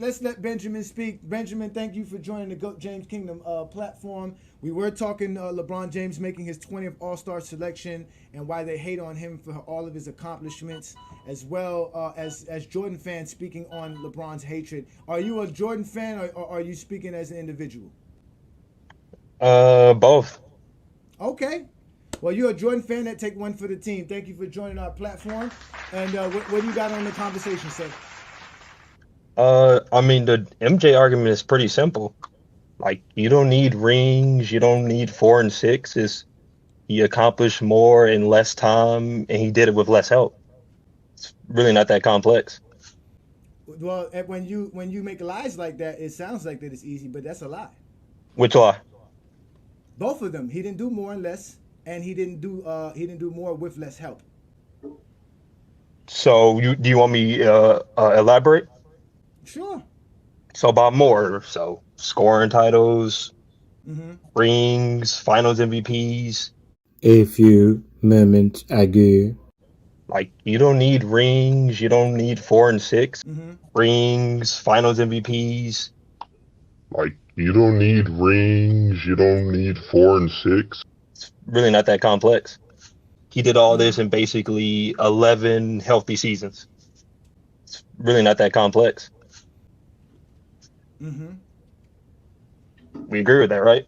Let's let Benjamin speak. Benjamin, thank you for joining the GOAT James Kingdom platform. We were talking LeBron James making his 20th All-Star selection and why they hate on him for all of his accomplishments, as well as Jordan fans speaking on LeBron's hatred. Are you a Jordan fan or are you speaking as an individual? Both. Okay. Well, you're a Jordan fan. That take one for the team. Thank you for joining our platform. And what do you got on the conversation, sir? I mean, the MJ argument is pretty simple. Like, you don't need rings, you don't need four and six. He accomplished more in less time, and he did it with less help. It's really not that complex. Well, when you make lies like that, it sounds like that it's easy, but that's a lie. Which lie? Both of them. He didn't do more and less, and he didn't do more with less help. So do you want me elaborate? Sure. So about more, so scoring titles, Mm-hmm. rings, Finals MVPs. A few moments ago. Like, you don't need rings, you don't need four and six. Mm-hmm. Rings, Finals MVPs. Like, you don't need rings, you don't need four and six. It's really not that complex. He did all Mm-hmm. this in basically 11 healthy seasons. It's really not that complex. Mm-hmm. We agree with that, right?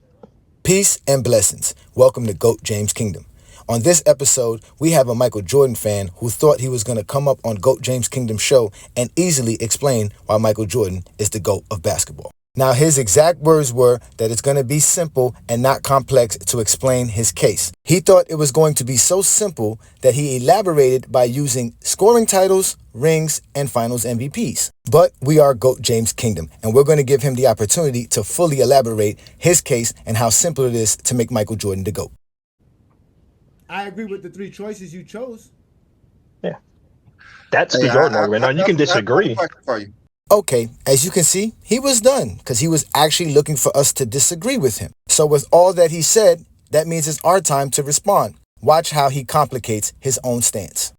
Peace and blessings. Welcome to GOAT James Kingdom. On this episode, we have a Michael Jordan fan who thought he was going to come up on GOAT James Kingdom show and easily explain why Michael Jordan is the GOAT of basketball. Now, his exact words were that it's going to be simple and not complex to explain his case. He thought it was going to be so simple that he elaborated by using scoring titles, rings, and finals MVPs. But we are GOAT James Kingdom, and we're going to give him the opportunity to fully elaborate his case and how simple it is to make Michael Jordan the GOAT. I agree with the three choices you chose. Yeah. That's Hey, the Jordan argument. Now, you can I have one disagree. question for you. Okay, as you can see, he was done because he was actually looking for us to disagree with him. So with all that he said, that means it's our time to respond. Watch how he complicates his own stance.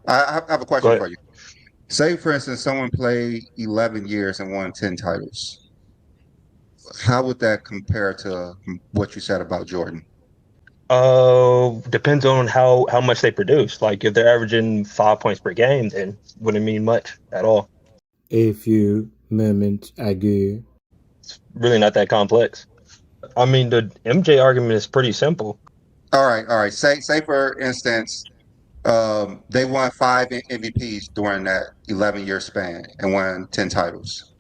I have a Go question ahead. for you. Say, for instance, someone played 11 years and won 10 titles. How would that compare to what you said about Jordan? Depends on how much they produce. Like, if they're averaging 5 points per game, then wouldn't mean much at all. A few moments ago. It's really not that complex. I mean, the MJ argument is pretty simple. All right. Say for instance, they won five MVPs during that 11-year span and won 10 titles.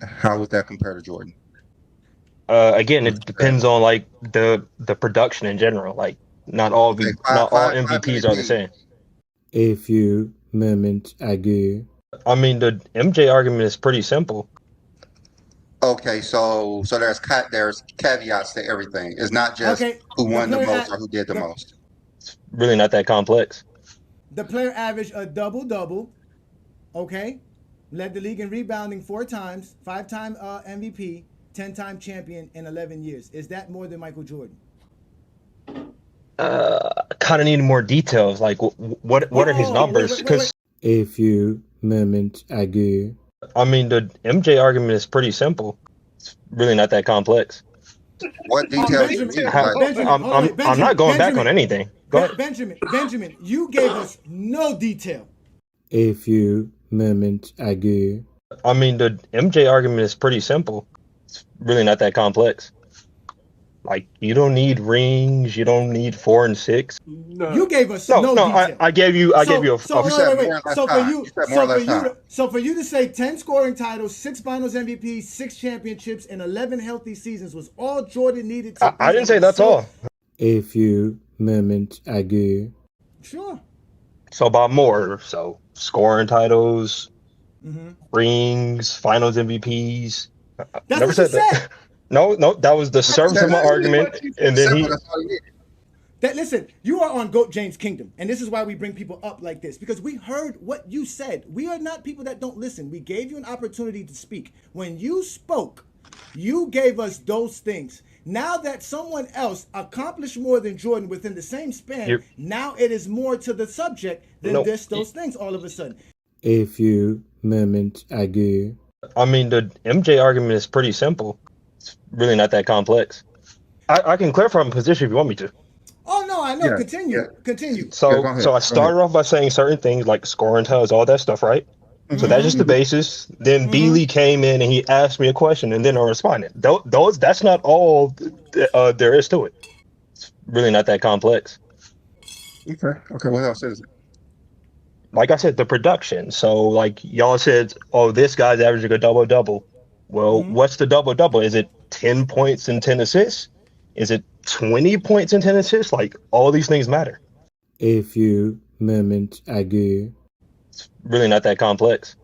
How would that compare to Jordan? Again, it depends on like the production in general. Like, not all Okay, not all five MVPs are the MVPs. same. A few moments ago. I mean, the MJ argument is pretty simple. Okay, so there's caveats to everything. It's not just Okay. who The won the player most a- or who did the the, most. It's really not that complex. the player averaged a double-double. Okay. Led the league in rebounding 4 times, 5-time MVP, 10-time champion in 11 years. Is that more than Michael Jordan? Kind of need more details. Like, what are his Oh, numbers? Because A few moments ago. I mean, the MJ argument is pretty simple. It's really not that complex. What details do you Benjamin, need? How, Benjamin, Like, hold on, wait, I'm not going back on Benjamin, anything. Go ahead. Benjamin, you gave us no detail. A few moments ago. I mean, the MJ argument is pretty simple. It's really not that complex. Like, you don't need rings, you don't need four and six. You gave us No, no no, detail. I gave you a So You no, said wait. more or less So for time. you, You said more or less time. so for you to say 10 scoring titles, 6 Finals MVPs, 6 championships, and 11 healthy seasons was all Jordan needed to. I didn't say that's all. A few moments ago. Sure. So about more. So scoring titles, Mm-hmm. rings, Finals MVPs. That's Never what you that. said. No, that was the service of my argument, and then he. That's all you need. Listen, you are on GOAT James Kingdom, and this is why we bring people up like this, because we heard what you said. We are not people that don't listen. We gave you an opportunity to speak. When you spoke, you gave us those things. Now that someone else accomplished more than Jordan within the same span, now it is more to the subject than those things all of a sudden. A few moments ago. I mean, the MJ argument is pretty simple. It's really not that complex. I can clarify my position if you want me to. Oh no, I know. Yeah, Continue. yeah. Continue. Yeah, So, go ahead. so I Go ahead. started off by saying certain things like scoring tells, all that stuff, right? So that's just the basis. Then Beasley came in and he asked me a question, and then I responded. That's not all there is to it. It's really not that complex. Okay. Okay. What else is it? Like I said, the production. So, like y'all said, oh, this guy's averaging a double double. Well, what's the double double? Is it 10 points and 10 assists? Is it 20 points and 10 assists? Like all these things matter. A few moments ago. It's really not that complex.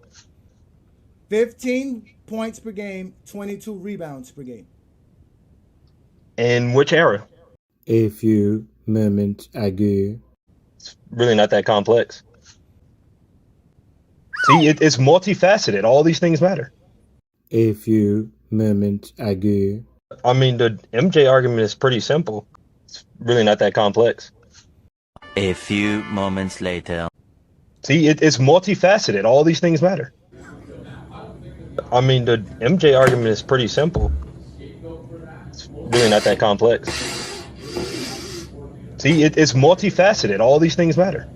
15 points per game, 22 rebounds per game. In which era? A few moments ago. It's really not that complex. See, it's multifaceted. All these things matter. A few moments ago. I mean, the MJ argument is pretty simple. It's really not that complex. A few moments later. See, it's multifaceted. All these things matter. I mean, the MJ argument is pretty simple. It's really not that complex. See, it's multifaceted. All these things matter.